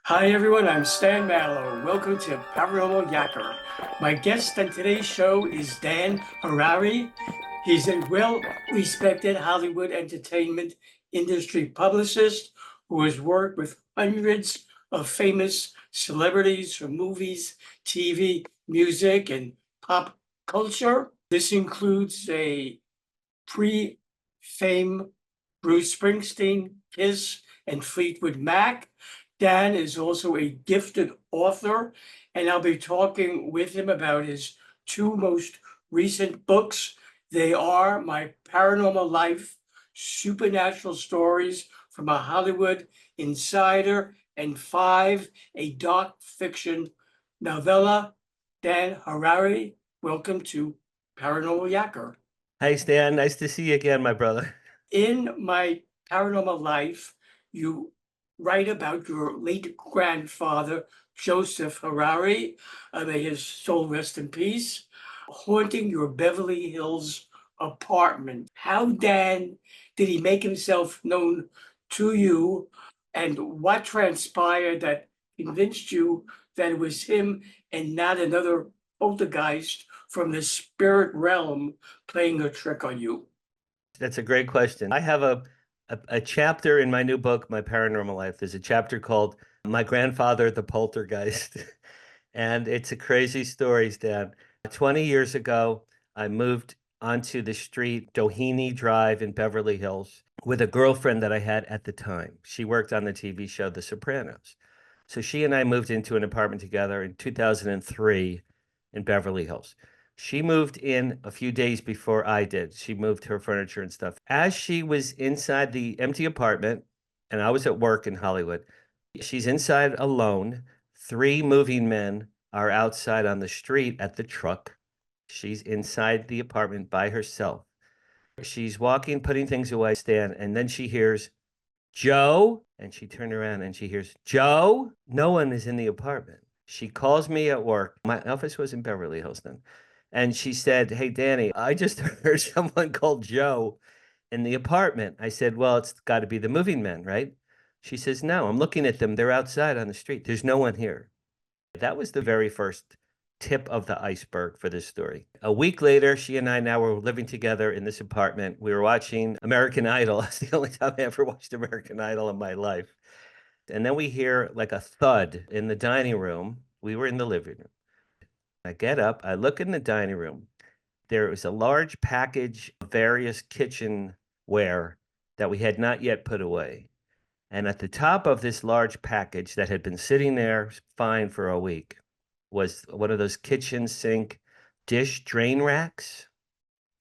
Hi everyone, I'm Stan Mallow. Welcome to Paranormal Yacker. My guest on today's show is Dan Harary. He's a well-respected Hollywood entertainment industry publicist who has worked with hundreds of famous celebrities from movies, TV, music, and pop culture. This includes a pre-fame Bruce Springsteen, Kiss, and Fleetwood Mac. Dan is also a gifted author, and I'll be talking with him about his two most recent books. They are My Paranormal Life, Supernatural Stories from a Hollywood Insider, and Five, a dark fiction novella. Dan Harary, welcome to Paranormal Yacker. Hey Stan, nice to see you again, my brother. In My Paranormal Life, you write about your late grandfather, Joseph Harary, may his soul rest in peace, haunting your Beverly Hills apartment. How, Dan, did he make himself known to you, and what transpired that convinced you that it was him and not another poltergeist from the spirit realm playing a trick on you? That's a great question. I have a chapter in my new book, My Paranormal Life. There's a chapter called My Grandfather, the Poltergeist. And it's a crazy story, Stan. 20 years ago, I moved onto the street, Doheny Drive in Beverly Hills, with a girlfriend that I had at the time. She worked on the TV show The Sopranos. So she and I moved into an apartment together in 2003 in Beverly Hills. She moved in a few days before I did. She moved her furniture and stuff. As she was inside the empty apartment, and I was at work in Hollywood, she's inside alone. Three moving men are outside on the street at the truck. She's inside the apartment by herself. She's walking, putting things away, Stan, and then she hears, Joe, and she turned around and she hears, Joe. No one is in the apartment. She calls me at work. My office was in Beverly Hills then. And she said, Hey, Danny, I just heard someone called Joe in the apartment. I said, Well, it's got to be the moving men, right? She says, No, I'm looking at them. They're outside on the street. There's no one here. That was the very first tip of the iceberg for this story. A week later, she and I now were living together in this apartment. We were watching American Idol. It's the only time I ever watched American Idol in my life. And then we hear like a thud in the dining room. We were in the living room. I get up, I look in the dining room. There was a large package of various kitchenware that we had not yet put away. And at the top of this large package that had been sitting there fine for a week was one of those kitchen sink dish drain racks.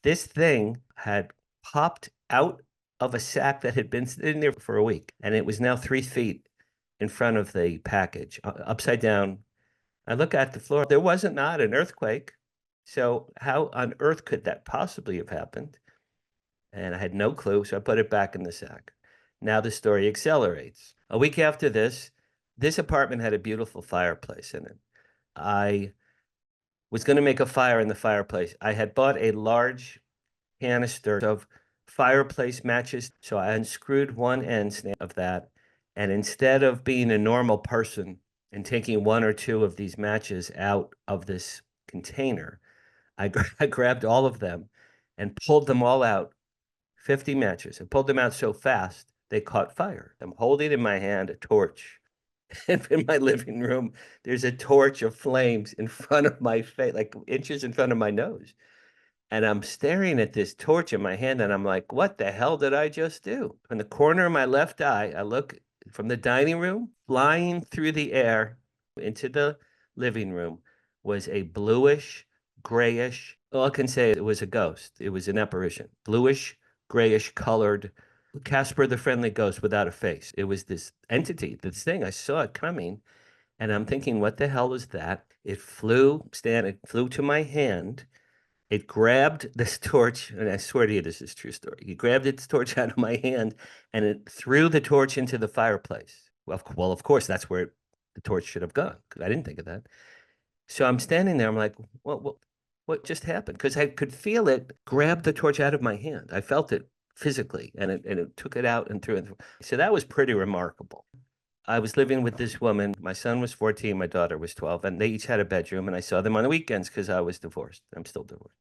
This thing had popped out of a sack that had been sitting there for a week, and it was now 3 feet in front of the package, upside down. I look at the floor. There wasn't not an earthquake. So how on earth could that possibly have happened? And I had no clue. So I put it back in the sack. Now the story accelerates. A week after this apartment had a beautiful fireplace in it. I was going to make a fire in the fireplace. I had bought a large canister of fireplace matches. So I unscrewed one end of that. And instead of being a normal person and taking one or two of these matches out of this container, I grabbed all of them and pulled them all out, 50 matches. I pulled them out so fast, they caught fire. I'm holding in my hand a torch. And in my living room, there's a torch of flames in front of my face, like inches in front of my nose. And I'm staring at this torch in my hand, and I'm like, what the hell did I just do? From the corner of my left eye, I look from the dining room, flying through the air into the living room was a bluish, grayish, all I can say it was a ghost. It was an apparition, bluish, grayish colored Casper the Friendly Ghost without a face. It was this entity, this thing. I saw it coming, and I'm thinking, what the hell is that? It flew, Stan, it flew to my hand. It grabbed this torch, and I swear to you, this is a true story. It grabbed its torch out of my hand, and it threw the torch into the fireplace. Well, of course, that's where the torch should have gone, because I didn't think of that. So I'm standing there. I'm like, what just happened? Because I could feel it grab the torch out of my hand. I felt it physically, and it took it out and threw it. So that was pretty remarkable. I was living with this woman. My son was 14, my daughter was 12, and they each had a bedroom, and I saw them on the weekends because I was divorced. I'm still divorced.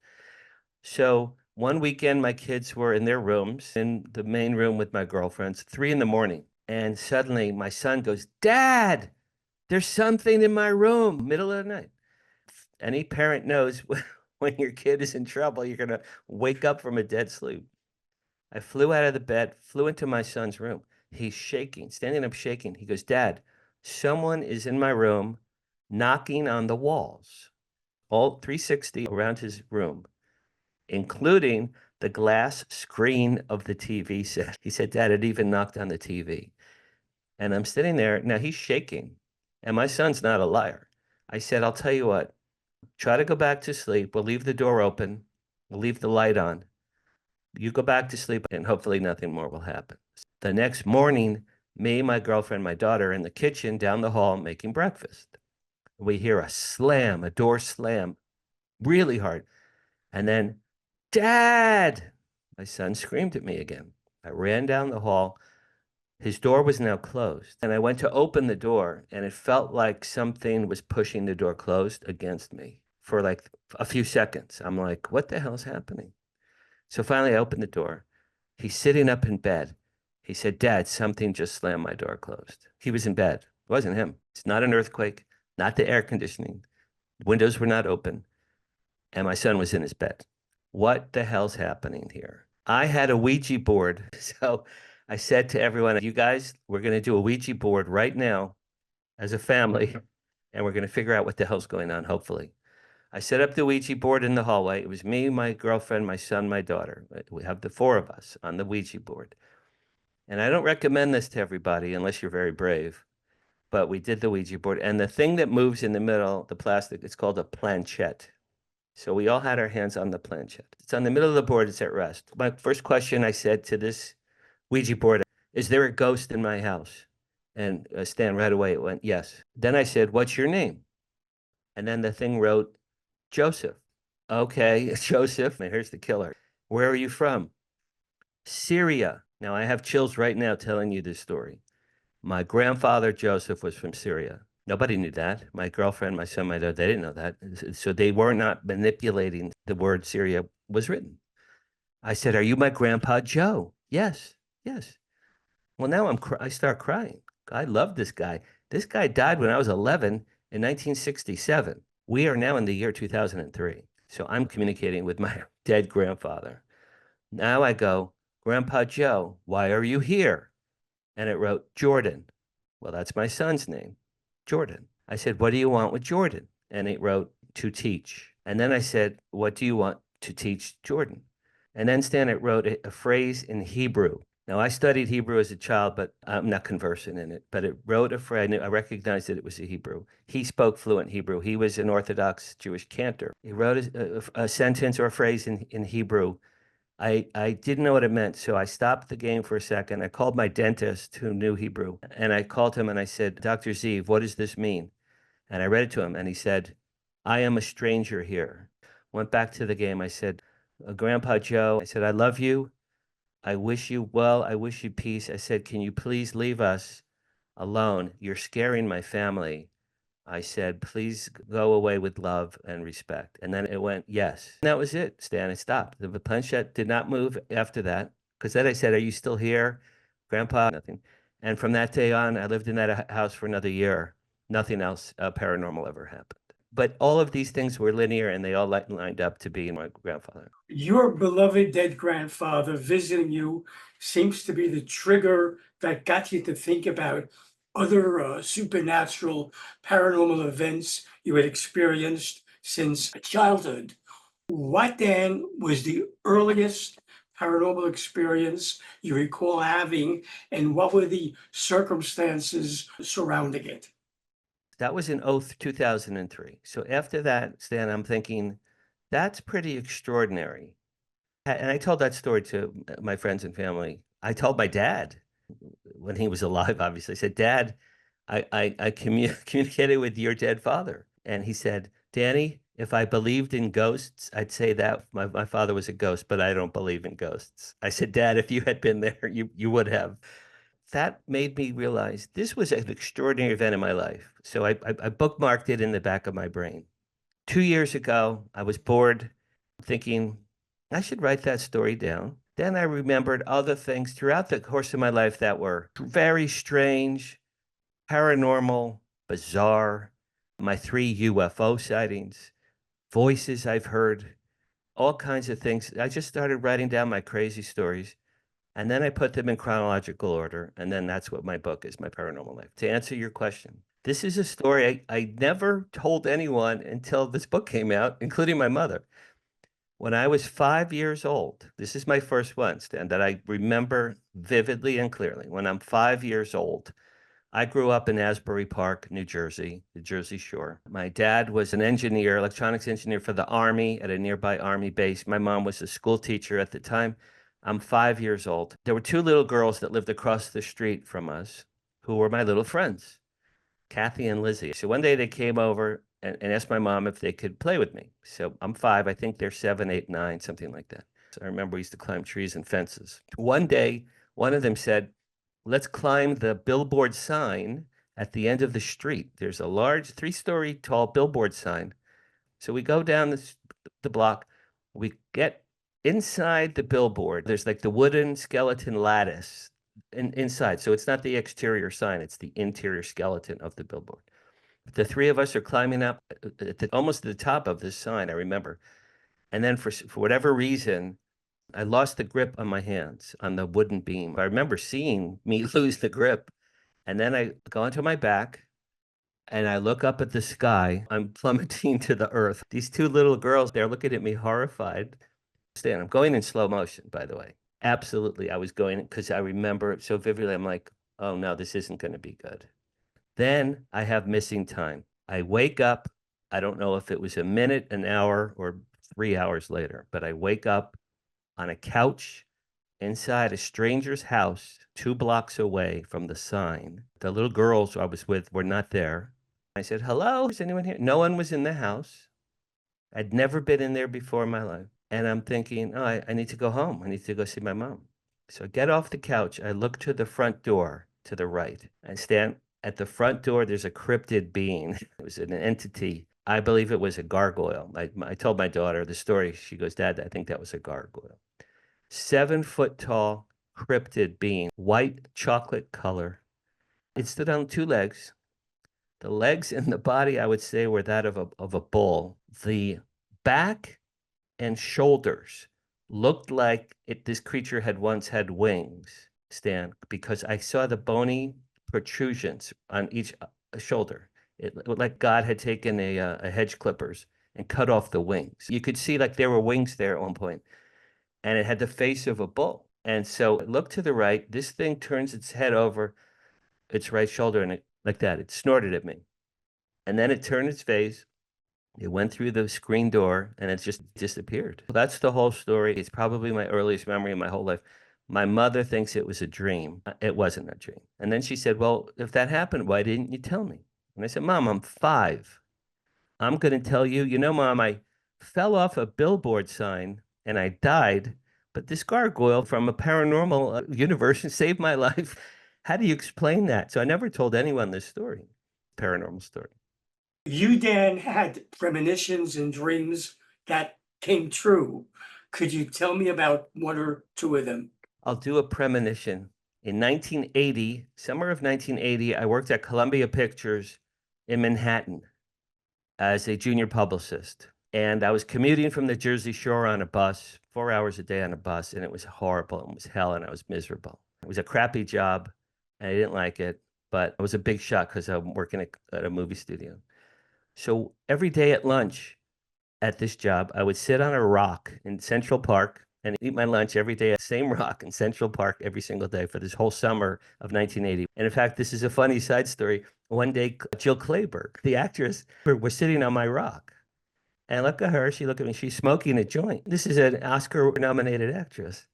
So one weekend, my kids were in their rooms, in the main room with my girlfriends, 3 in the morning. And suddenly my son goes, Dad, there's something in my room, middle of the night. Any parent knows when your kid is in trouble, you're going to wake up from a dead sleep. I flew out of the bed, flew into my son's room. He's shaking, standing up shaking. He goes, Dad, someone is in my room knocking on the walls, all 360 around his room, including the glass screen of the TV set. He said, Dad, it even knocked on the TV. And I'm sitting there. Now he's shaking. And my son's not a liar. I said, I'll tell you what, try to go back to sleep. We'll leave the door open. We'll leave the light on. You go back to sleep and hopefully nothing more will happen. The next morning, me, my girlfriend, my daughter in the kitchen down the hall making breakfast. We hear a slam, a door slam really hard. And then, Dad, my son screamed at me again. I ran down the hall. His door was now closed. And I went to open the door, and it felt like something was pushing the door closed against me for like a few seconds. I'm like, what the hell's happening? So finally, I opened the door. He's sitting up in bed. He said, Dad, something just slammed my door closed. He was in bed. It wasn't him. It's not an earthquake, not the air conditioning. Windows were not open. And my son was in his bed. What the hell's happening here? I had a Ouija board. So I said to everyone, you guys, we're going to do a Ouija board right now as a family, and we're going to figure out what the hell's going on, hopefully. I set up the Ouija board in the hallway. It was me, my girlfriend, my son, my daughter. We have the four of us on the Ouija board. And I don't recommend this to everybody unless you're very brave. But we did the Ouija board. And the thing that moves in the middle, the plastic, it's called a planchette. So we all had our hands on the planchette. It's on the middle of the board. It's at rest. My first question I said to this Ouija board, is there a ghost in my house? And Stan, right away, it went, yes. Then I said, what's your name? And then the thing wrote, Joseph. Okay, Joseph. And here's the killer. Where are you from? Syria. Now, I have chills right now telling you this story. My grandfather, Joseph, was from Syria. Nobody knew that. My girlfriend, my son, my daughter, they didn't know that. So they were not manipulating the word Syria was written. I said, are you my grandpa, Joe? Yes, yes. Well, now I start crying. I love this guy. This guy died when I was 11 in 1967. We are now in the year 2003. So I'm communicating with my dead grandfather. Now I go, Grandpa Joe, why are you here? And it wrote Jordan. Well, that's my son's name, Jordan. I said, what do you want with Jordan? And it wrote to teach. And then I said, what do you want to teach Jordan? And then Stan, it wrote a phrase in Hebrew. Now, I studied Hebrew as a child, but I'm not conversant in it. But it wrote a phrase. I recognized that it was a Hebrew. He spoke fluent Hebrew. He was an Orthodox Jewish cantor. He wrote a sentence or a phrase in Hebrew. I didn't know what it meant, so I stopped the game for a second. I called my dentist who knew Hebrew, and I called him and I said, Dr. Zeev, what does this mean? And I read it to him, and he said, I am a stranger here. Went back to the game. I said, Grandpa Joe, I said, I love you. I wish you well. I wish you peace. I said, can you please leave us alone? You're scaring my family. I said, please go away with love and respect. And then it went, yes. And that was it, Stan. It stopped. The planchette did not move after that. Because then I said, are you still here? Grandpa, nothing. And from that day on, I lived in that house for another year. Nothing else paranormal ever happened. But all of these things were linear, and they all lined up to be my grandfather. Your beloved dead grandfather visiting you seems to be the trigger that got you to think about other supernatural paranormal events you had experienced since childhood. What then was the earliest paranormal experience you recall having, and what were the circumstances surrounding it? That was in 2003. So after that, Stan, I'm thinking, that's pretty extraordinary. And I told that story to my friends and family. I told my dad when he was alive, obviously. I said, Dad, I communicated with your dead father. And he said, Danny, if I believed in ghosts, I'd say that my father was a ghost, but I don't believe in ghosts. I said, Dad, if you had been there, you would have. that made me realize this was an extraordinary event in my life. So I bookmarked it in the back of my brain. 2 years ago, I was bored, thinking I should write that story down. Then I remembered other things throughout the course of my life that were very strange, paranormal, bizarre, my 3 UFO sightings, voices I've heard, all kinds of things. I just started writing down my crazy stories. And then I put them in chronological order. And then that's what my book is, My Paranormal Life. To answer your question, this is a story I never told anyone until this book came out, including my mother. When I was 5 years old, this is my first one, Stan, that I remember vividly and clearly. When I'm 5 years old, I grew up in Asbury Park, New Jersey, the Jersey Shore. My dad was an engineer, electronics engineer for the Army at a nearby Army base. My mom was a school teacher at the time. I'm 5 years old. There were two little girls that lived across the street from us who were my little friends, Kathy and Lizzie. So one day they came over and asked my mom if they could play with me. So I'm 5. I think they're 7, 8, 9, something like that. So I remember we used to climb trees and fences. One day, one of them said, let's climb the billboard sign at the end of the street. There's a large 3-story tall billboard sign. So we go down the block. We get inside the billboard. There's like the wooden skeleton lattice inside. So it's not the exterior sign, it's the interior skeleton of the billboard. The three of us are climbing up almost to the top of this sign, I remember. And then for whatever reason, I lost the grip on my hands on the wooden beam. I remember seeing me lose the grip. And then I go onto my back and I look up at the sky. I'm plummeting to the earth. These two little girls, they're looking at me horrified. Stan, I'm going in slow motion, by the way. Absolutely. I was going because I remember it so vividly. I'm like, oh no, this isn't going to be good. Then I have missing time. I wake up. I don't know if it was a minute, an hour, or 3 hours later, but I wake up on a couch inside a stranger's house 2 blocks away from the sign. The little girls I was with were not there. I said, hello, is anyone here? No one was in the house. I'd never been in there before in my life. And I'm thinking, oh, I need to go home. I need to go see my mom. So I get off the couch. I look to the front door to the right. I stand at the front door. There's a cryptid being. It was an entity. I believe it was a gargoyle. I told my daughter the story. She goes, Dad, I think that was a gargoyle. 7-foot tall cryptid being, white chocolate color. It stood on 2 legs. The legs and the body, I would say, were that of a bull. The back and shoulders looked like this creature had once had wings, Stan, because I saw the bony protrusions on each shoulder. It looked like God had taken a hedge clippers and cut off the wings. You could see like there were wings there at one point, and it had the face of a bull. And so it looked to the right. This thing turns its head over its right shoulder, and like that, it snorted at me. And then it turned its face. It went through the screen door and it just disappeared. That's the whole story. It's probably my earliest memory in my whole life. My mother thinks it was a dream. It wasn't a dream. And then she said, well, if that happened, why didn't you tell me? And I said, Mom, I'm 5. I'm going to tell you, Mom, I fell off a billboard sign and I died, but this gargoyle from a paranormal universe saved my life. How do you explain that? So I never told anyone this story, paranormal story. You, Dan, had premonitions and dreams that came true. Could you tell me about 1 or 2 of them? I'll do a premonition. In 1980, summer of 1980, I worked at Columbia Pictures in Manhattan as a junior publicist. And I was commuting from the Jersey Shore on a bus, 4 hours a day on a bus, and it was horrible. It was hell, and I was miserable. It was a crappy job, and I didn't like it, but it was a big shock because I'm working at a movie studio. So every day at lunch at this job, I would sit on a rock in Central Park and eat my lunch every day at the same rock in Central Park every single day for this whole summer of 1980. And in fact, this is a funny side story. One day, Jill Clayburgh, the actress, was sitting on my rock. And look at her. She looked at me. She's smoking a joint. This is an Oscar-nominated actress.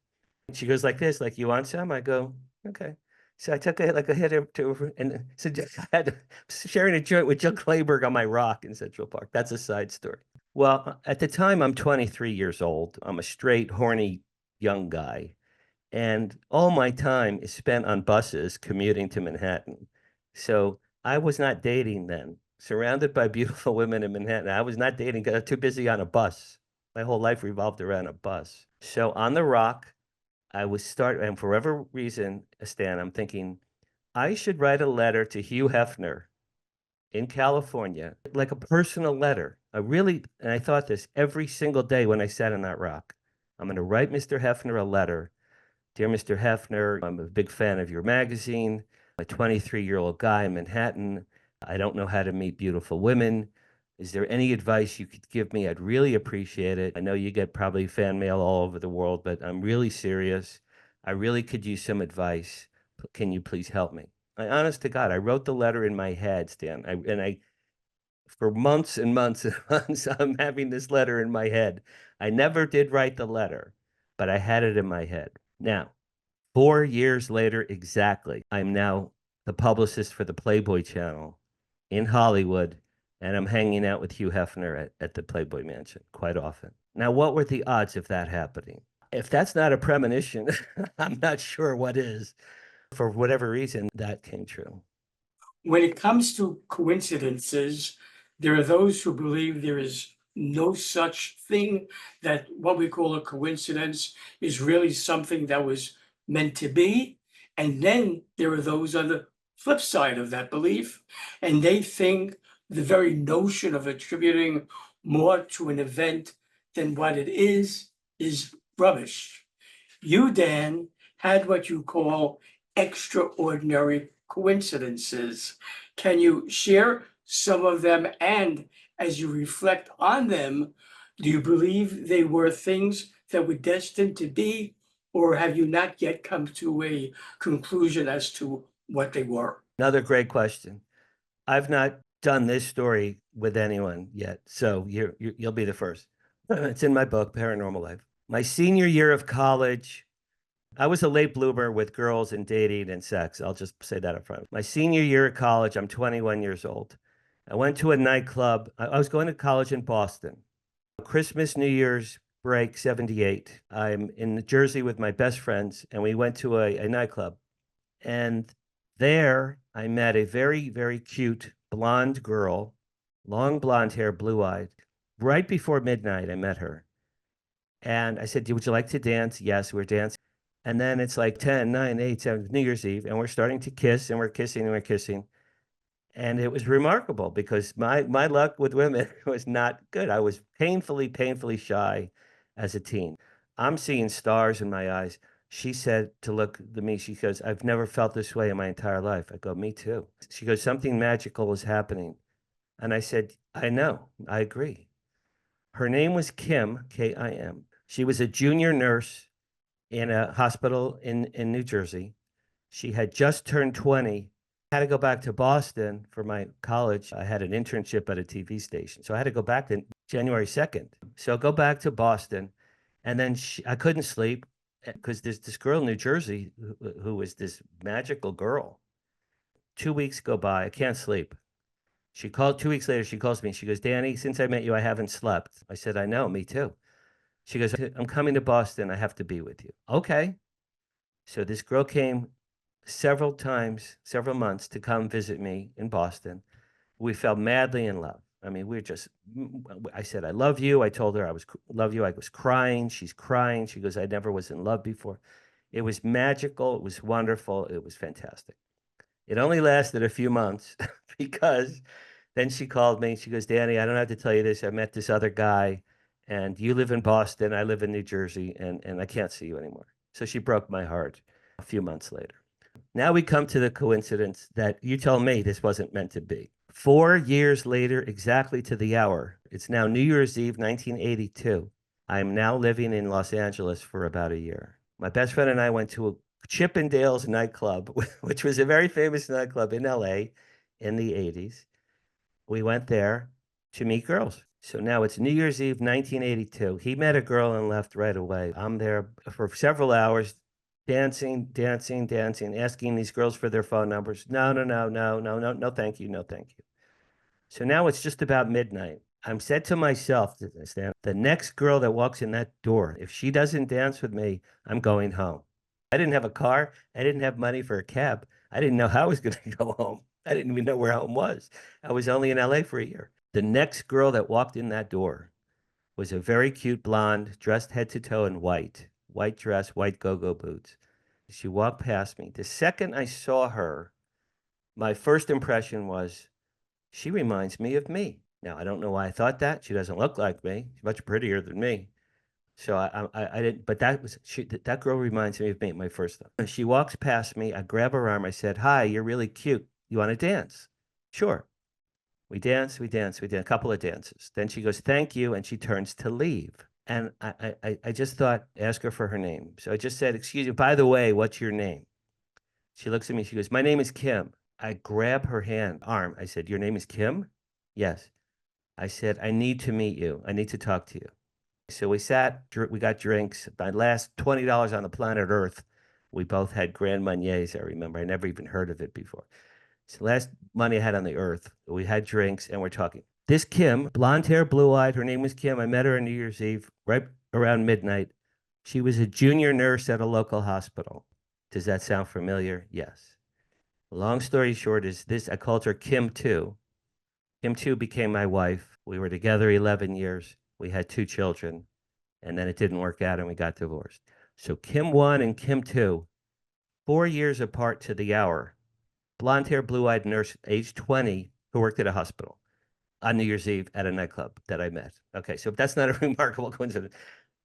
She goes like this, like, you want some? I go, okay. So I took a hit to her, and so I had sharing a joint with Jill Clayburgh on my rock in Central Park. That's a side story. Well, at the time, I'm 23 years old. I'm a straight, horny, young guy. And all my time is spent on buses commuting to Manhattan. So I was not dating then. Surrounded by beautiful women in Manhattan, I was not dating because I was too busy on a bus. My whole life revolved around a bus. So on the Rock, and for whatever reason, Stan, I'm thinking I should write a letter to Hugh Hefner in California, like a personal letter. And I thought this every single day when I sat on that rock. I'm going to write Mr. Hefner a letter. Dear Mr. Hefner, I'm a big fan of your magazine. I'm a 23-year-old guy in Manhattan. I don't know how to meet beautiful women. Is there any advice you could give me? I'd really appreciate it. I know you get probably fan mail all over the world, but I'm really serious. I really could use some advice. Can you please help me? Honest to God, I wrote the letter in my head, Stan. For months and months and months, I'm having this letter in my head. I never did write the letter, but I had it in my head. Now, 4 years later, exactly, I'm now the publicist for the Playboy Channel in Hollywood, and I'm hanging out with Hugh Hefner at the Playboy Mansion quite often. Now, what were the odds of that happening? If that's not a premonition, I'm not sure what is. For whatever reason, that came true. When it comes to coincidences, there are those who believe there is no such thing, that what we call a coincidence is really something that was meant to be. And then there are those on the flip side of that belief, and they think the very notion of attributing more to an event than what it is rubbish. You, Dan, had what you call extraordinary coincidences. Can you share some of them? And as you reflect on them, do you believe they were things that were destined to be, or have you not yet come to a conclusion as to what they were? Another great question. I've not done this story with anyone yet, so you'll be the first. It's in my book, Paranormal Life. My senior year of college, I was a late bloomer with girls and dating and sex. I'll just say that up front. My senior year of college, I'm 21 years old. I went to a nightclub. I was going to college in Boston. Christmas, New Year's break, 78. I'm in New Jersey with my best friends, and we went to a nightclub. And there I met a very, very cute blonde girl, long blonde hair, blue eyed. Right before midnight, I met her. And I said, would you like to dance? Yes, we're dancing. And then it's like 10, 9, 8, 7, New Year's Eve, and we're starting to kiss, and we're kissing, and we're kissing. And it was remarkable because my luck with women was not good. I was painfully shy as a teen. I'm seeing stars in my eyes. She said to look at me, she goes, I've never felt this way in my entire life. I go, me too. She goes, something magical is happening. And I said, I know, I agree. Her name was Kim, Kim. She was a junior nurse in a hospital in New Jersey. She had just turned 20. I had to go back to Boston for my college. I had an internship at a TV station. So I had to go back to January 2nd. So go back to Boston. And then I couldn't sleep because there's this girl in New Jersey who was this magical girl. 2 weeks go by. I can't sleep. She called 2 weeks later. She calls me. She goes, Danny, since I met you, I haven't slept. I said, I know, me too. She goes, I'm coming to Boston. I have to be with you. Okay. So this girl came several times, several months to come visit me in Boston. We fell madly in love. I mean, I said, I love you. I told her love you. I was crying. She's crying. She goes, I never was in love before. It was magical. It was wonderful. It was fantastic. It only lasted a few months because then she called me. She goes, Danny, I don't have to tell you this. I met this other guy, and you live in Boston. I live in New Jersey, and I can't see you anymore. So she broke my heart a few months later. Now we come to the coincidence that you told me this wasn't meant to be. 4 years later, exactly to the hour, it's now New Year's Eve, 1982. I'm now living in Los Angeles for about a year. My best friend and I went to a Chippendales nightclub, which was a very famous nightclub in LA in the 80s. We went there to meet girls. So now it's New Year's Eve, 1982. He met a girl and left right away. I'm there for several hours, dancing, asking these girls for their phone numbers. No, thank you, no, thank you. So now it's just about midnight. I'm said to myself, Stan, the next girl that walks in that door, if she doesn't dance with me, I'm going home. I didn't have a car. I didn't have money for a cab. I didn't know how I was going to go home. I didn't even know where home was. I was only in LA for a year. The next girl that walked in that door was a very cute blonde, dressed head to toe in white dress, white go-go boots. She walked past me. The second I saw her, my first impression was, she reminds me of me. Now, I don't know why I thought that. She doesn't look like me. She's much prettier than me. So I didn't, but that girl reminds me of me, my first thought. And she walks past me. I grab her arm. I said, "Hi, you're really cute. You want to dance?" Sure. We dance, a couple of dances. Then she goes, "Thank you." And she turns to leave. And I just thought, ask her for her name. So I just said, "Excuse me, by the way, what's your name?" She looks at me. She goes, "My name is Kim." I grab her arm. I said, "Your name is Kim?" "Yes." I said, "I need to meet you. I need to talk to you." So we sat, we got drinks. My last $20 on the planet Earth. We both had Grand Marniers, I remember. I never even heard of it before. It's the last money I had on the earth. We had drinks and we're talking. This Kim, blonde hair, blue eyed, her name was Kim. I met her on New Year's Eve, right around midnight. She was a junior nurse at a local hospital. Does that sound familiar? Yes. Long story short is this, I called her Kim 2. Kim 2 became my wife. We were together 11 years. We had 2 children, and then it didn't work out and we got divorced. So Kim 1 and Kim 2, 4 years apart to the hour. Blonde hair, blue eyed nurse, age 20, who worked at a hospital on New Year's Eve at a nightclub that I met. Okay, so if that's not a remarkable coincidence,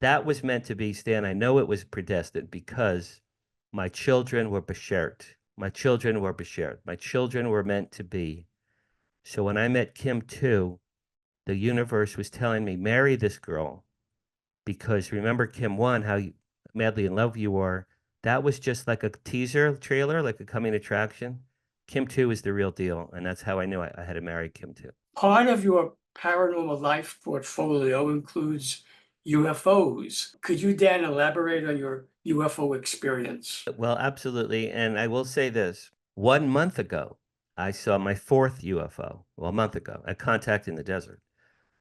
that was meant to be, Stan. I know it was predestined because my children were beshert. My children were beshert. My children were meant to be. So when I met Kim 2, the universe was telling me, marry this girl. Because remember Kim 1, how madly in love you were. That was just like a teaser trailer, like a coming attraction. Kim 2 is the real deal. And that's how I knew I had to marry Kim 2. Part of your Paranormal Life portfolio includes UFOs. Could you, Dan, elaborate on your UFO experience? Well, absolutely. And I will say this 1 month ago, I saw my 4th UFO. Well, a month ago, a contact in the desert.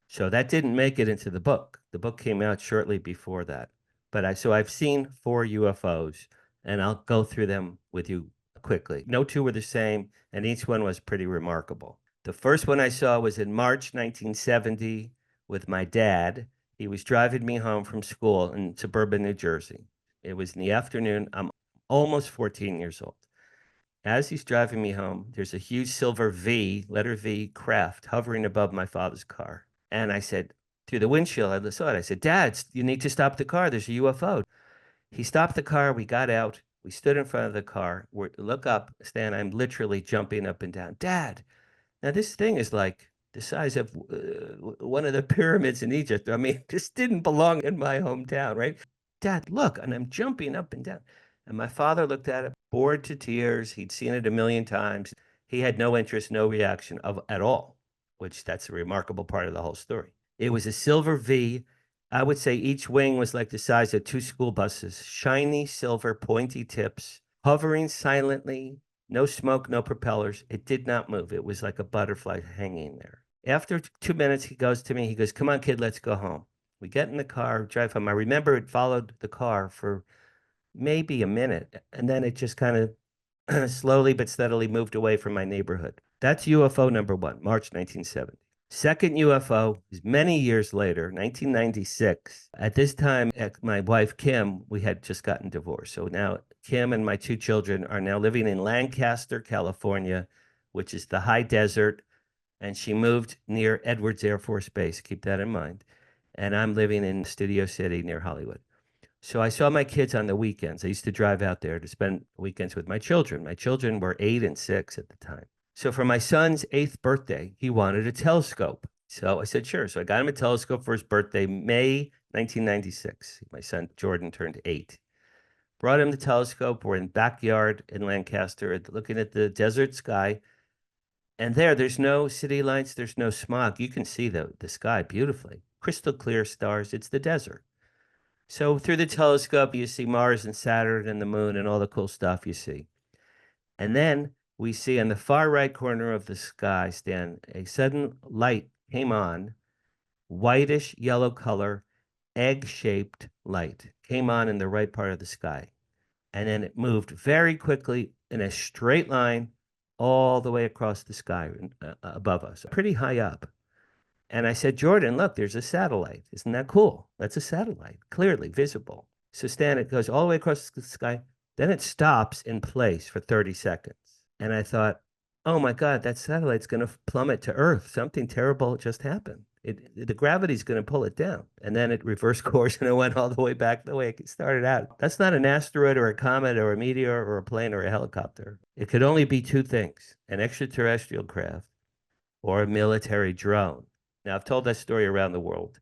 So that didn't make it into the book. The book came out shortly before that. But so I've seen 4 UFOs, and I'll go through them with you quickly. No 2 were the same, and each one was pretty remarkable. The first one I saw was in March 1970 with my dad. He was driving me home from school in suburban New Jersey. It was in the afternoon. I'm almost 14 years old. As he's driving me home, there's a huge silver V, letter V, craft hovering above my father's car. And I said, through the windshield, I saw it. I said, "Dad, you need to stop the car. There's a UFO." He stopped the car. We got out. We stood in front of the car. Look up, Stan. I'm literally jumping up and down. "Dad, now this thing is like the size of one of the pyramids in Egypt. I mean, this didn't belong in my hometown, right? Dad, look." And I'm jumping up and down. And my father looked at it, bored to tears. He'd seen it a million times. He had no interest, no reaction at all, which that's a remarkable part of the whole story. It was a silver V. I would say each wing was like the size of 2 school buses, shiny silver pointy tips, hovering silently, no smoke, no propellers. It did not move. It was like a butterfly hanging there. After 2 minutes, he goes to me, he goes, "Come on, kid, let's go home." We get in the car, drive home. I remember it followed the car for maybe a minute, and then it just kind of slowly but steadily moved away from my neighborhood. That's UFO number 1, March 1970. Second UFO is many years later, 1996. At this time, my wife, Kim, we had just gotten divorced. So now Kim and my 2 children are now living in Lancaster, California, which is the high desert. And she moved near Edwards Air Force Base. Keep that in mind. And I'm living in Studio City near Hollywood. So I saw my kids on the weekends. I used to drive out there to spend weekends with my children. My children were 8 and 6 at the time. So for my son's 8th birthday, he wanted a telescope. So I said, sure. So I got him a telescope for his birthday, May 1996. My son Jordan turned 8. Brought him the telescope. We're in backyard in Lancaster looking at the desert sky. And there's no city lights. There's no smog. You can see the sky beautifully. Crystal clear stars. It's the desert. So through the telescope, you see Mars and Saturn and the moon and all the cool stuff you see. And then we see on the far right corner of the sky, Stan, a sudden light came on, whitish yellow color, egg-shaped light came on in the right part of the sky. and then it moved very quickly in a straight line all the way across the sky above us, pretty high up. And I said, Jordan, look, there's a satellite. Isn't that cool? That's a satellite, clearly visible. So Stan, it goes all the way across the sky. Then it stops in place for 30 seconds. And I thought, oh my God, that satellite's going to plummet to Earth. Something terrible just happened. The gravity's going to pull it down. And then it reversed course and it went all the way back the way it started out. That's not an asteroid or a comet or a meteor or a plane or a helicopter. It could only be two things, an extraterrestrial craft or a military drone. Now, I've told that story around the world,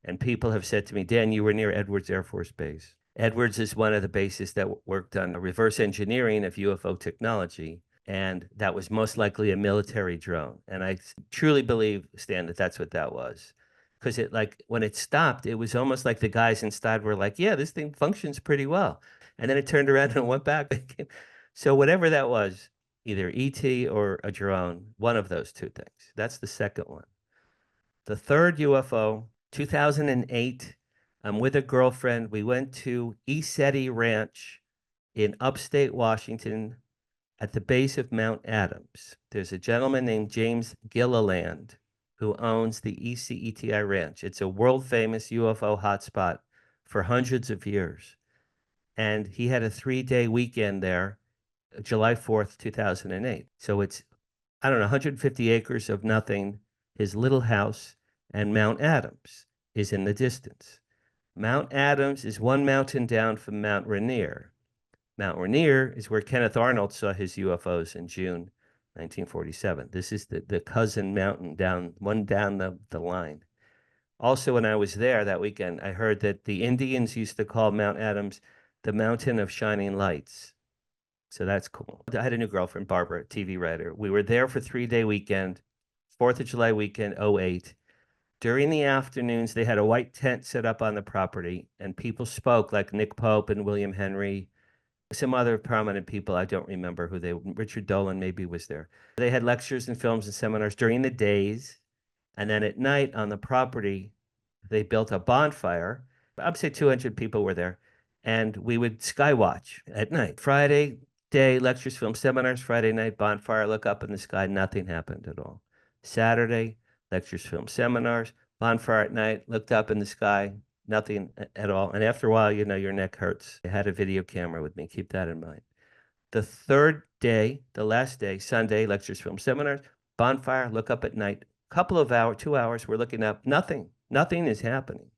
and people have said to me, Dan, you were near Edwards Air Force Base. Edwards is one of the bases that worked on reverse engineering of UFO technology, and that was most likely a military drone. And I truly believe, Stan, that that's what that was. Because it, like, when it stopped, it was almost like the guys inside were like, yeah, this thing functions pretty well. And then it turned around and went back. So whatever that was, either ET or a drone, one of those two things. That's the second one. The third UFO, 2008, I'm with a girlfriend. We went to Isetti Ranch in upstate Washington at the base of Mount Adams. There's a gentleman named James Gilliland who owns the ECETI Ranch. It's a world famous UFO hotspot for hundreds of years. And he had a 3-day weekend there, July 4th, 2008. So it's, I don't know, 150 acres of nothing, his little house, and Mount Adams is in the distance. Mount Adams is one mountain down from Mount Rainier. Mount Rainier is where Kenneth Arnold saw his UFOs in June 1947. This is the cousin mountain down the line. Also, when I was there that weekend, I heard that the Indians used to call Mount Adams the Mountain of Shining Lights. So that's cool. I had a new girlfriend, Barbara, TV writer. We were there for 3-day weekend, 4th of July weekend, 08. During the afternoons, they had a white tent set up on the property, and people spoke, like Nick Pope and William Henry, some other prominent people. I don't remember who they were. Richard Dolan maybe was there. They had lectures and films and seminars during the days. And then at night on the property, they built a bonfire. I'd say 200 people were there. And we would sky watch at night. Friday day, lectures, film, seminars. Friday night, bonfire, look up in the sky. Nothing happened at all. Saturday, lectures, film, seminars, bonfire at night, looked up in the sky, nothing at all. And after a while, you know, your neck hurts. I had a video camera with me. Keep that in mind. The third day, the last day, Sunday, lectures, film, seminars, bonfire, look up at night. Couple of hours, 2 hours, we're looking up. Nothing is happening.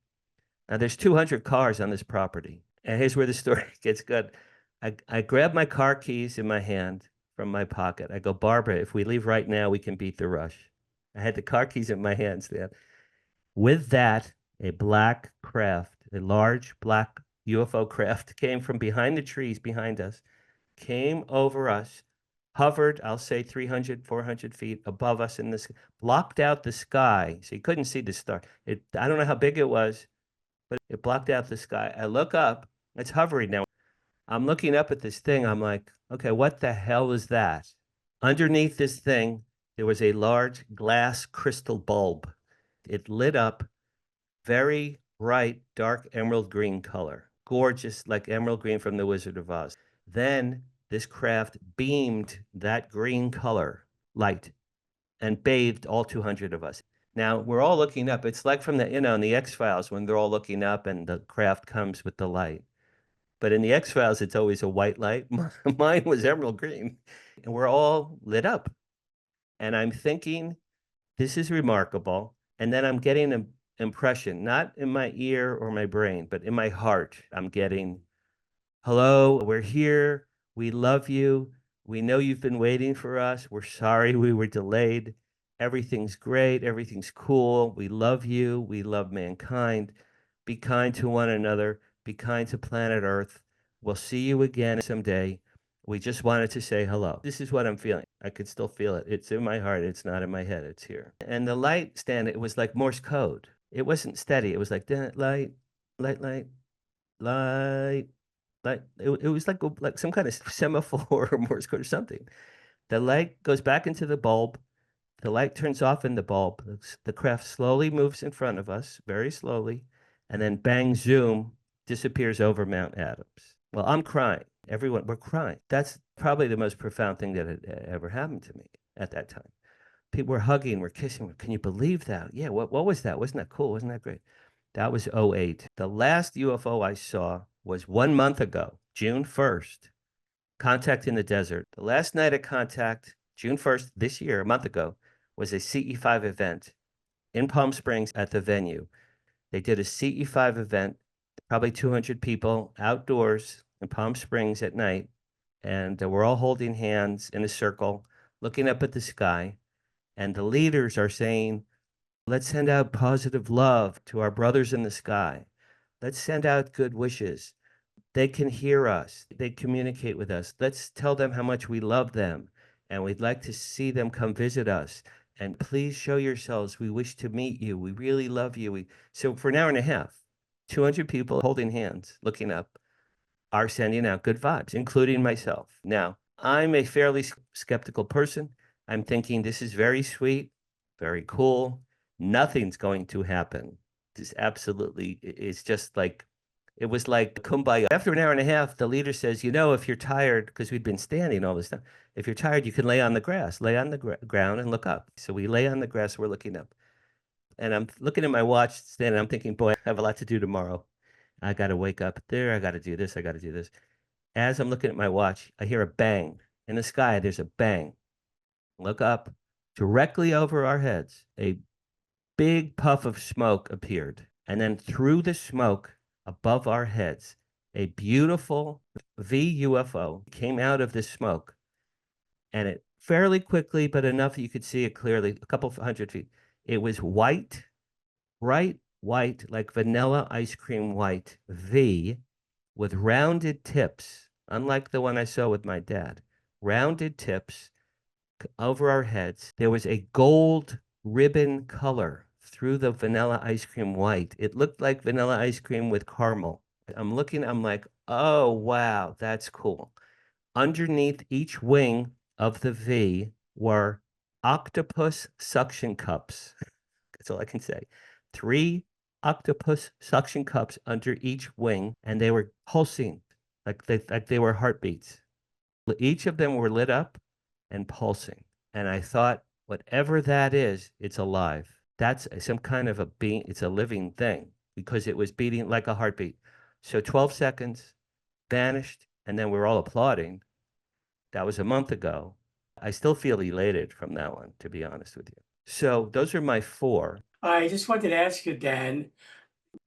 Now, there's 200 cars on this property. And here's where the story gets good. I grab my car keys in my hand from my pocket. I go, Barbara, if we leave right now, we can beat the rush. I had the car keys in my hands then. With that, a black craft, a large black UFO craft came from behind the trees behind us, came over us, hovered, I'll say 300, 400 feet above us in this, blocked out the sky. So you couldn't see the star. I don't know how big it was, but it blocked out the sky. I look up, it's hovering now. I'm looking up at this thing. I'm like, okay, what the hell is that? Underneath this thing, there was a large glass crystal bulb. It lit up, very bright, dark emerald green color. Gorgeous, like emerald green from The Wizard of Oz. Then this craft beamed that green color light and bathed all 200 of us. Now, we're all looking up. It's like from the, in the X-Files when they're all looking up and the craft comes with the light. But in the X-Files, it's always a white light. Mine was emerald green. And we're all lit up. And I'm thinking, this is remarkable. And then I'm getting an impression, not in my ear or my brain, but in my heart. I'm getting, hello, we're here. We love you. We know you've been waiting for us. We're sorry we were delayed. Everything's great. Everything's cool. We love you. We love mankind. Be kind to one another. Be kind to planet Earth. We'll see you again someday. We just wanted to say hello. This is what I'm feeling. I could still feel it. It's in my heart. It's not in my head. It's here. And the light stand, it was like Morse code. It wasn't steady. It was like light, light, light, light, light. It was like some kind of semaphore or Morse code or something. The light goes back into the bulb. The light turns off in the bulb. The craft slowly moves in front of us, very slowly, and then bang, zoom, disappears over Mount Adams. Well, I'm crying. Everyone, we're crying. That's probably the most profound thing that had ever happened to me at that time. People were hugging, we're kissing. Can you believe that? Yeah, what was that? Wasn't that cool? Wasn't that great? That was '08. The last UFO I saw was 1 month ago, June 1st, contact in the desert. The last night of contact, June 1st, this year, a month ago, was a CE5 event in Palm Springs at the venue. They did a CE5 event, probably 200 people outdoors in Palm Springs at night. And we're all holding hands in a circle, looking up at the sky. And the leaders are saying, let's send out positive love to our brothers in the sky. Let's send out good wishes. They can hear us. They communicate with us. Let's tell them how much we love them. And we'd like to see them come visit us. And please show yourselves. We wish to meet you. We really love you. So for an hour and a half, 200 people holding hands, looking up, are sending out good vibes, including myself. Now, I'm a fairly skeptical person. I'm thinking this is very sweet, very cool. Nothing's going to happen. It's absolutely, it's just like, it was like kumbaya. After an hour and a half, the leader says, if you're tired, because we'd been standing all this time, if you're tired, you can lay on the grass, lay on the ground and look up. So we lay on the grass, we're looking up. And I'm looking at my watch, standing, I'm thinking, boy, I have a lot to do tomorrow. I got to wake up there. I got to do this. I got to do this. As I'm looking at my watch, I hear a bang. In the sky, there's a bang. Look up. Directly over our heads, a big puff of smoke appeared. And then through the smoke above our heads, a beautiful V UFO came out of the smoke. And it fairly quickly, but enough that you could see it clearly, a couple of 100 feet. It was white, bright white, like vanilla ice cream white V with rounded tips, unlike the one I saw with my dad. Rounded tips over our heads. There was a gold ribbon color through the vanilla ice cream white. It looked like vanilla ice cream with caramel. I'm looking, I'm like, oh, wow, that's cool. Underneath each wing of the V were octopus suction cups. That's all I can say. 3 octopus suction cups under each wing, and they were pulsing like they were heartbeats. Each of them were lit up and pulsing. And I thought, whatever that is, it's alive. That's some kind of a being, it's a living thing because it was beating like a heartbeat. So 12 seconds, vanished, and then we're all applauding. That was a month ago. I still feel elated from that one, to be honest with you. So those are my 4. I just wanted to ask you, Dan,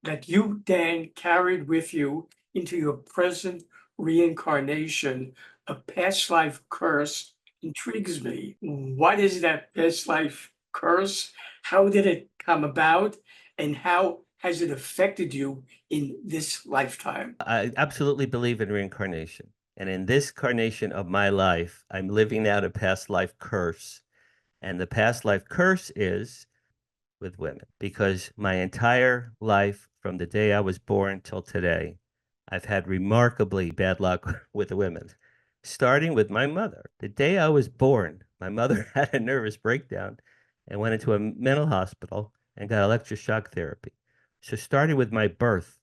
that you, Dan, carried with you into your present reincarnation a past life curse intrigues me. What is that past life curse? How did it come about? And how has it affected you in this lifetime? I absolutely believe in reincarnation. And in this carnation of my life, I'm living out a past life curse. And the past life curse is with women because my entire life, from the day I was born till today, I've had remarkably bad luck with women, starting with my mother. The day I was born, my mother had a nervous breakdown and went into a mental hospital and got electroshock therapy. So starting with my birth,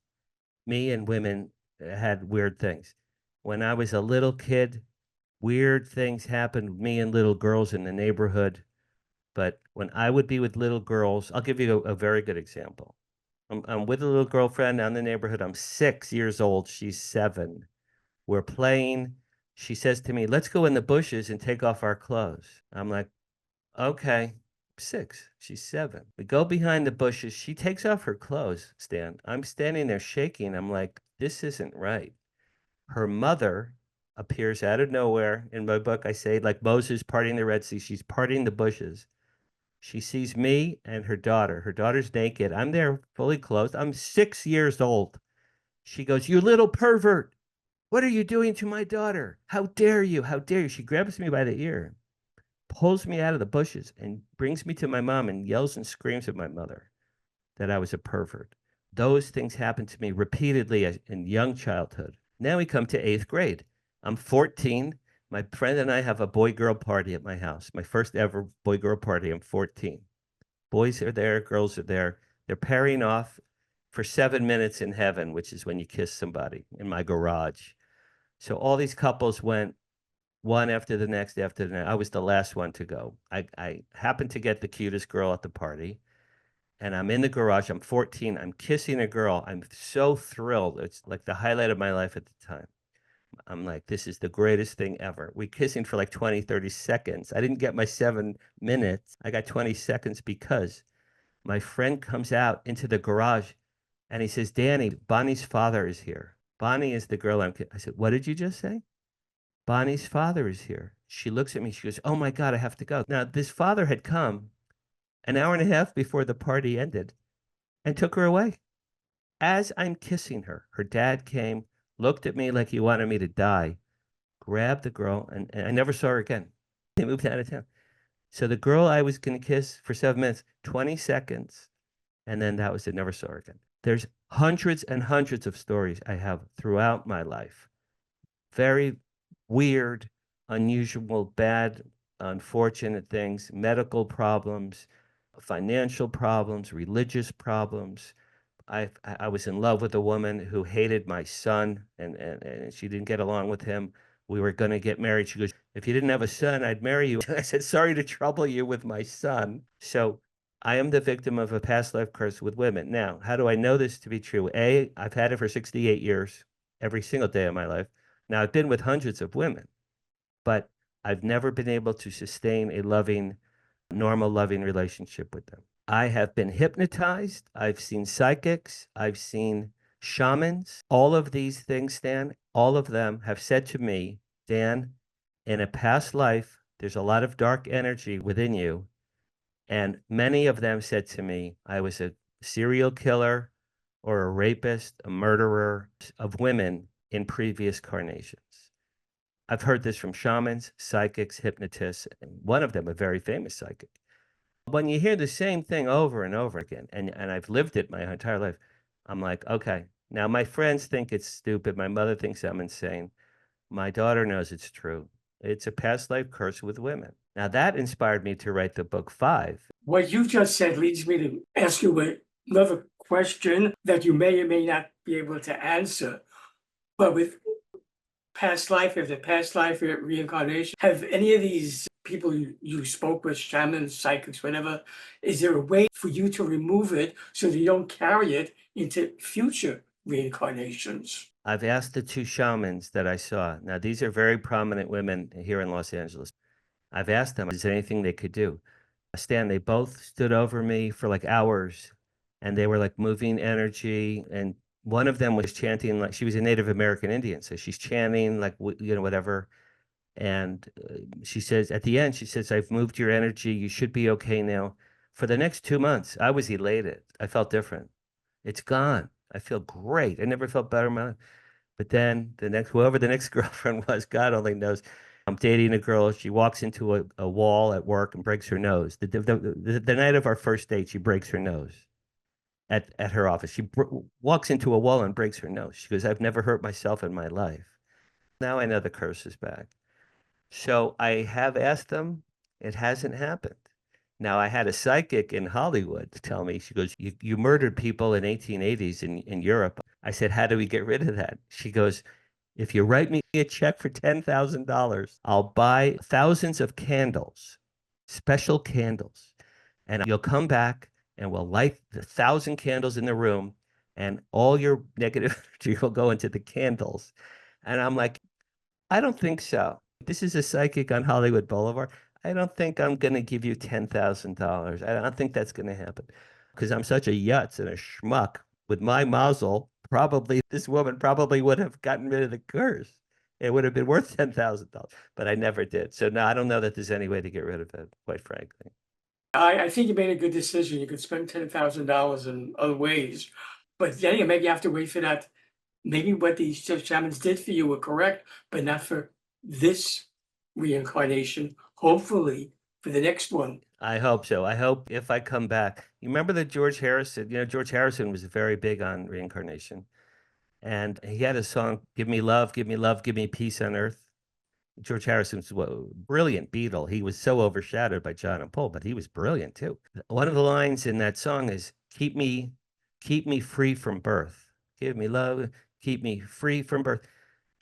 me and women had weird things. When I was a little kid, weird things happened with me and little girls in the neighborhood. But when I would be with little girls, I'll give you a very good example. I'm with a little girlfriend down in the neighborhood. I'm 6 years old. She's 7. We're playing. She says to me, let's go in the bushes and take off our clothes. I'm like, okay. 6. She's 7. We go behind the bushes. She takes off her clothes, Stan. I'm standing there shaking. I'm like, this isn't right. Her mother appears out of nowhere. In my book, I say, like Moses parting the Red Sea, she's parting the bushes. She sees me and her daughter. Her daughter's naked. I'm there fully clothed. I'm 6 years old. She goes, you little pervert. What are you doing to my daughter? How dare you? How dare you? She grabs me by the ear, pulls me out of the bushes, and brings me to my mom and yells and screams at my mother that I was a pervert. Those things happened to me repeatedly in young childhood. Now we come to 8th grade. I'm 14. My friend and I have a boy-girl party at my house. My first ever boy-girl party. I'm 14. Boys are there, girls are there. They're pairing off for 7 minutes in heaven, which is when you kiss somebody in my garage. So all these couples went one after the next after the next. I was the last one to go. I happened to get the cutest girl at the party, and I'm in the garage. I'm 14. I'm kissing a girl. I'm so thrilled. It's like the highlight of my life at the time. I'm like, this is the greatest thing ever. We kissing for like 20, 30 seconds. I didn't get my 7 minutes. I got 20 seconds because my friend comes out into the garage and he says, Danny, Bonnie's father is here. Bonnie is the girl I said, what did you just say? Bonnie's father is here. She looks at me. She goes, oh my God, I have to go. Now, this father had come an hour and a half before the party ended and took her away. As I'm kissing her, her dad came, looked at me like he wanted me to die, grabbed the girl, and I never saw her again. They moved out of town. So the girl I was going to kiss for 7 minutes, 20 seconds, and then that was it. Never saw her again. There's hundreds and hundreds of stories I have throughout my life. Very weird, unusual, bad, unfortunate things, medical problems, financial problems, religious problems. I was in love with a woman who hated my son, and she didn't get along with him. We were going to get married. She goes, if you didn't have a son, I'd marry you. I said, sorry to trouble you with my son. So I am the victim of a past life curse with women. Now, how do I know this to be true? A, I've had it for 68 years, every single day of my life. Now, I've been with hundreds of women, but I've never been able to sustain a loving, normal, loving relationship with them. I have been hypnotized. I've seen psychics. I've seen shamans. All of these things, Dan, all of them have said to me, Dan, in a past life, there's a lot of dark energy within you. And many of them said to me, I was a serial killer or a rapist, a murderer of women in previous carnations. I've heard this from shamans, psychics, hypnotists, and one of them, a very famous psychic. When you hear the same thing over and over again, and I've lived it my entire life, I'm like, okay, now my friends think it's stupid. My mother thinks I'm insane. My daughter knows it's true. It's a past life curse with women. Now that inspired me to write the book 5. What you just said leads me to ask you another question that you may or may not be able to answer. But with past life, if the past life reincarnation, have any of these people you spoke with, shamans, psychics, whatever, is there a way for you to remove it so that you don't carry it into future reincarnations? I've asked the 2 shamans that I saw. Now, these are very prominent women here in Los Angeles. I've asked them, is there anything they could do? Stan, they both stood over me for like hours, and they were like moving energy. And one of them was chanting, like she was a Native American Indian. So she's chanting like, whatever. And she says, at the end, she says, I've moved your energy. You should be okay now. For the next 2 months, I was elated. I felt different. It's gone. I feel great. I never felt better in my life. But then whoever the next girlfriend was, God only knows. I'm dating a girl. She walks into a wall at work and breaks her nose. The night of our first date, she breaks her nose at her office. She walks into a wall and breaks her nose. She goes, I've never hurt myself in my life. Now I know the curse is back. So I have asked them. It hasn't happened. Now I had a psychic in Hollywood tell me, she goes, you murdered people in 1880s in Europe. I said, how do we get rid of that? She goes, if you write me a check for $10,000, I'll buy thousands of candles, special candles, and you'll come back and we'll light the 1,000 candles in the room, and all your negative energy will go into the candles. And I'm like, I don't think so. This is a psychic on Hollywood Boulevard. I don't think I'm going to give you $10,000. I don't think that's going to happen because I'm such a yutz and a schmuck with my mazel. Probably this woman probably would have gotten rid of the curse. It would have been worth $10,000, but I never did. So no, I don't know that there's any way to get rid of it, quite frankly. I think you made a good decision. You could spend $10,000 in other ways, but then you maybe have to wait for that. Maybe what these shamans did for you were correct, but not for this reincarnation. Hopefully, for the next one. I hope so. I hope if I come back. You remember that George Harrison, George Harrison was very big on reincarnation. And he had a song, Give Me Love, Give Me Love, Give Me Peace on Earth. George Harrison's a brilliant Beatle. He was so overshadowed by John and Paul, but he was brilliant too. One of the lines in that song is, keep me free from birth. Give me love, keep me free from birth.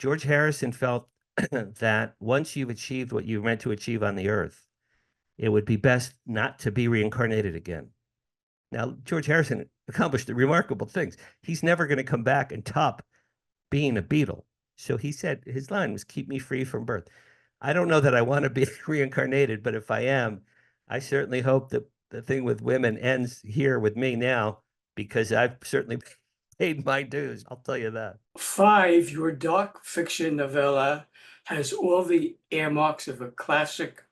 George Harrison felt that once you've achieved what you meant to achieve on the earth, it would be best not to be reincarnated again. Now, George Harrison accomplished remarkable things. He's never going to come back and top being a Beatle. So he said his line was, keep me free from birth. I don't know that I want to be reincarnated, but if I am, I certainly hope that the thing with women ends here with me now, because I've certainly paid my dues. I'll tell you that. 5, your dark fiction novella has all the earmarks of a classic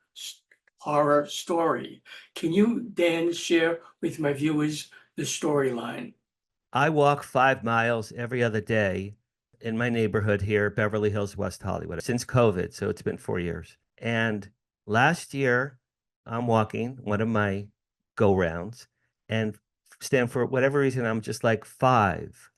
horror story. Can you, Dan, share with my viewers the storyline? I walk 5 miles every other day in my neighborhood here, Beverly Hills, West Hollywood, since COVID. So it's been 4 years. And last year, I'm walking one of my go rounds, and stand for whatever reason, I'm just like five,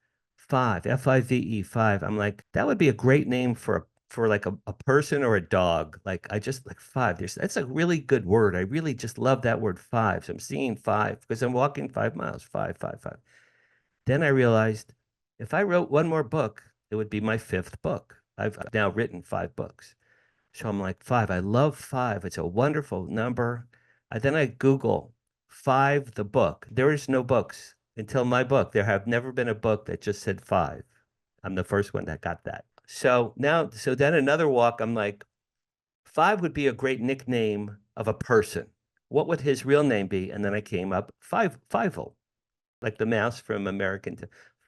F-I-V-E, five. I'm like, that would be a great name for like a person or a dog. Like, I just like five. That's a really good word. I really just love that word, five. So I'm seeing five because I'm walking 5 miles, five, five, five. Then I realized if I wrote one more book, it would be my fifth book. I've now written 5 books. So I'm like, five. I love five. It's a wonderful number. Then I Google five, the book. There is no books until my book. There have never been a book that just said five. I'm the first one that got that. So then another walk, I'm like, five would be a great nickname of a person. What would his real name be? And then I came up Fievel, like the mouse from American.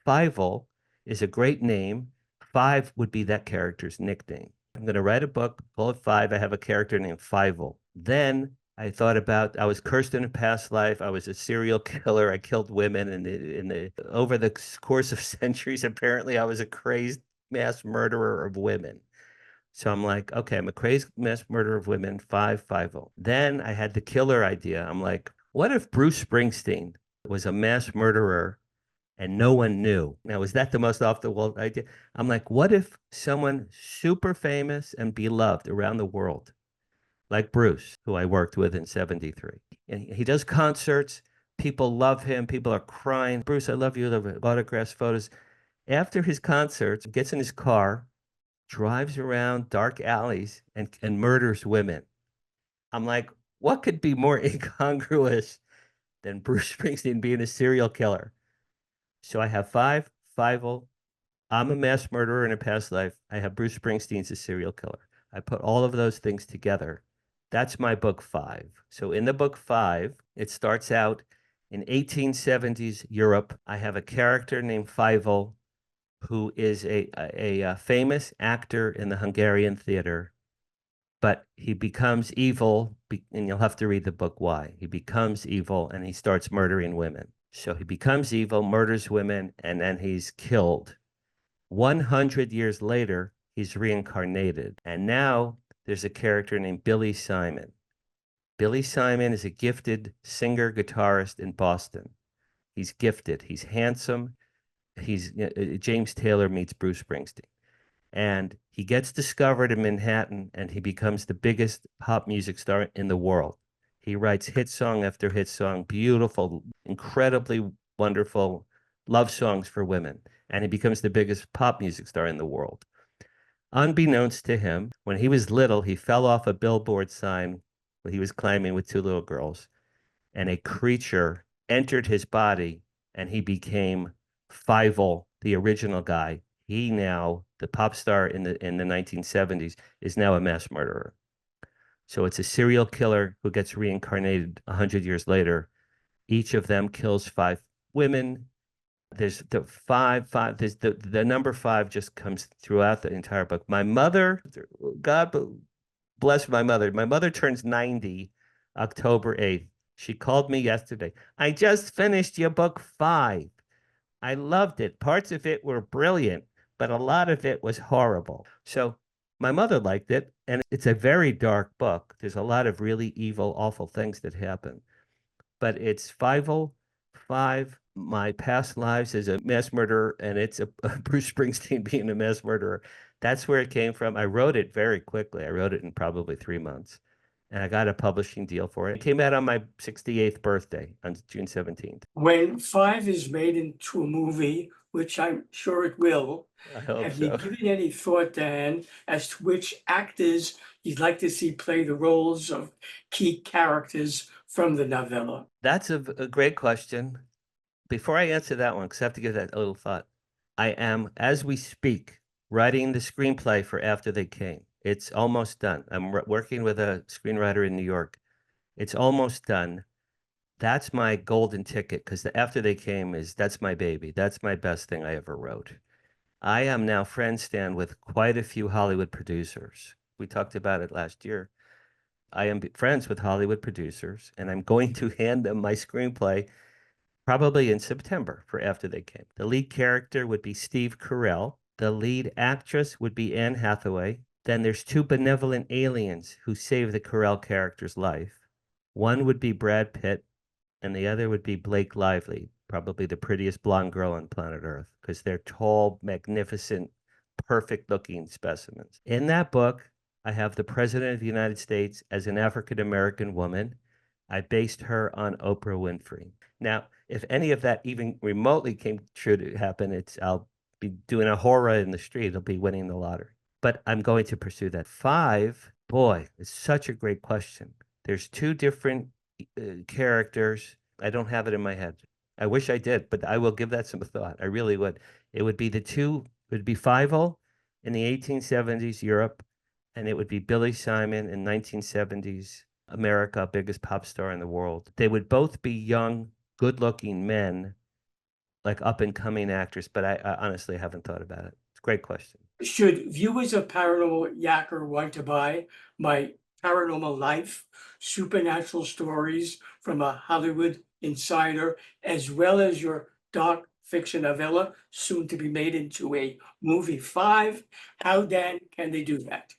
Fievel is a great name. Five would be that character's nickname. I'm going to write a book, call it Five. I have a character named Fievel. Then I thought about, I was cursed in a past life. I was a serial killer. I killed women over the course of centuries. Apparently, I was a crazed mass murderer of women. So I'm like, okay, I'm a crazed mass murderer of women, Fievel. Then I had the killer idea. I'm like, what if Bruce Springsteen was a mass murderer and no one knew? Now, is that the most off the wall idea? I'm like, what if someone super famous and beloved around the world, like Bruce, who I worked with in 73, and he does concerts, people love him, people are crying, Bruce, I love you, autographs, photos. After his concerts, gets in his car, drives around dark alleys and murders women. I'm like, what could be more incongruous than Bruce Springsteen being a serial killer? So I have Fievel. I'm a mass murderer in a past life. I have Bruce Springsteen's a serial killer. I put all of those things together. That's my book Five. So in the book Five, it starts out in 1870s Europe. I have a character named Fievel, who is a famous actor in the Hungarian theater, but he becomes evil, and you'll have to read the book why. He becomes evil and he starts murdering women. So he becomes evil, murders women, and then he's killed. 100 years later, he's reincarnated. And now there's a character named Billy Simon. Billy Simon is a gifted singer, guitarist in Boston. He's gifted. He's handsome. James Taylor meets Bruce Springsteen. And he gets discovered in Manhattan, and he becomes the biggest pop music star in the world. He writes hit song after hit song, beautiful, incredibly wonderful love songs for women. And he becomes the biggest pop music star in the world. Unbeknownst to him, when he was little, he fell off a billboard sign where he was climbing with 2 little girls, and a creature entered his body, and he became Fievel, the original guy. He now, the pop star in the 1970s, is now a mass murderer. So it's a serial killer who gets reincarnated 100 years later. Each of them kills 5 women. There's the number 5 just comes throughout the entire book. My mother, God bless my mother. My mother turns 90 October 8th. She called me yesterday. I just finished your book 5. I loved it. Parts of it were brilliant, but a lot of it was horrible. So my mother liked it, and it's a very dark book. There's a lot of really evil, awful things that happen. But it's Fievel, 5, my past lives as a mass murderer, and it's a Bruce Springsteen being a mass murderer. That's where it came from. I wrote it very quickly. I wrote it in probably 3 months, and I got a publishing deal for it. It came out on my 68th birthday on June 17th. When 5 is made into a movie, which I'm sure it will, I hope have you so. given any thought, Dan, as to which actors you'd like to see play the roles of key characters from the novella? That's a great question. Before I answer that one, because I have to give that a little thought, I am, as we speak, writing the screenplay for After They Came. It's almost done. I'm working with a screenwriter in New York. It's almost done. That's my golden ticket because After They Came that's my baby. That's my best thing I ever wrote. I am now friend Stan with quite a few Hollywood producers. We talked about it last year. I am friends with Hollywood producers, and I'm going to hand them my screenplay probably in September for After They Came. The lead character would be Steve Carell. The lead actress would be Anne Hathaway. Then there's two benevolent aliens who save the Carell character's life. One would be Brad Pitt, and the other would be Blake Lively, probably the prettiest blonde girl on planet Earth, because they're tall, magnificent, perfect-looking specimens. In that book, I have the President of the United States as an African-American woman. I based her on Oprah Winfrey. Now, if any of that even remotely came true to happen, I'll be doing a horror in the street. I'll be winning the lottery. But I'm going to pursue that. 5, boy, it's such a great question. There's 2 different characters. I don't have it in my head. I wish I did, but I will give that some thought. I really would. It would be it would be Fievel in the 1870s Europe, and it would be Billy Simon in 1970s America, biggest pop star in the world. They would both be young, good-looking men, like up-and-coming actors, but I honestly haven't thought about it. It's a great question. Should viewers of Paranormal Yacker want to buy my Paranormal Life, supernatural stories from a Hollywood insider, as well as your dark fiction novella, soon to be made into a movie 5, how, Dan, can they do that?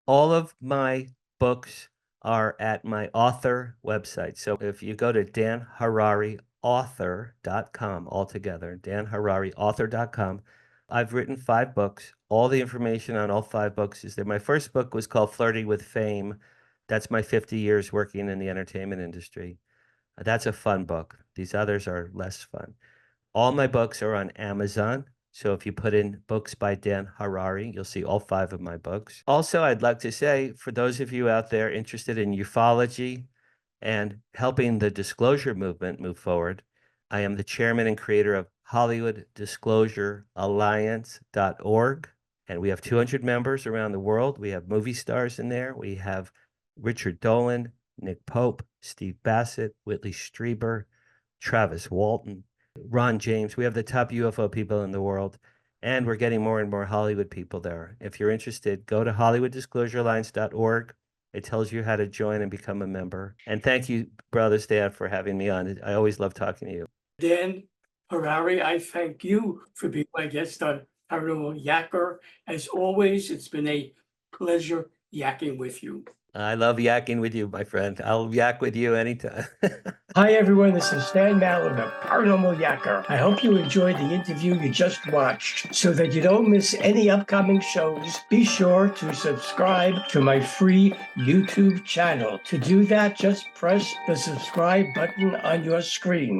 All of my books are at my author website. So if you go to danhararyauthor.com altogether, danhararyauthor.com, I've written 5 books. All the information on all 5 books is there. My first book was called Flirting with Fame. That's my 50 years working in the entertainment industry. That's a fun book. These others are less fun. All my books are on Amazon. So if you put in books by Dan Harary, you'll see all 5 of my books. Also, I'd like to say, for those of you out there interested in ufology and helping the disclosure movement move forward, I am the chairman and creator of HollywoodDisclosureAlliance.org. And we have 200 members around the world. We have movie stars in there. We have Richard Dolan, Nick Pope, Steve Bassett, Whitley Strieber, Travis Walton, Ron James. We have the top UFO people in the world, and we're getting more and more Hollywood people there. If you're interested, go to HollywoodDisclosureAlliance.org. It tells you how to join and become a member. And thank you, Brother Stan, for having me on. I always love talking to you. Dan Harary, I thank you for being my guest on Paranormal Yacker. As always, it's been a pleasure yakking with you. I love yakking with you, my friend. I'll yak with you anytime. Hi, everyone. This is Dan Mallow, the Paranormal Yacker. I hope you enjoyed the interview you just watched. So that you don't miss any upcoming shows, be sure to subscribe to my free YouTube channel. To do that, just press the subscribe button on your screen.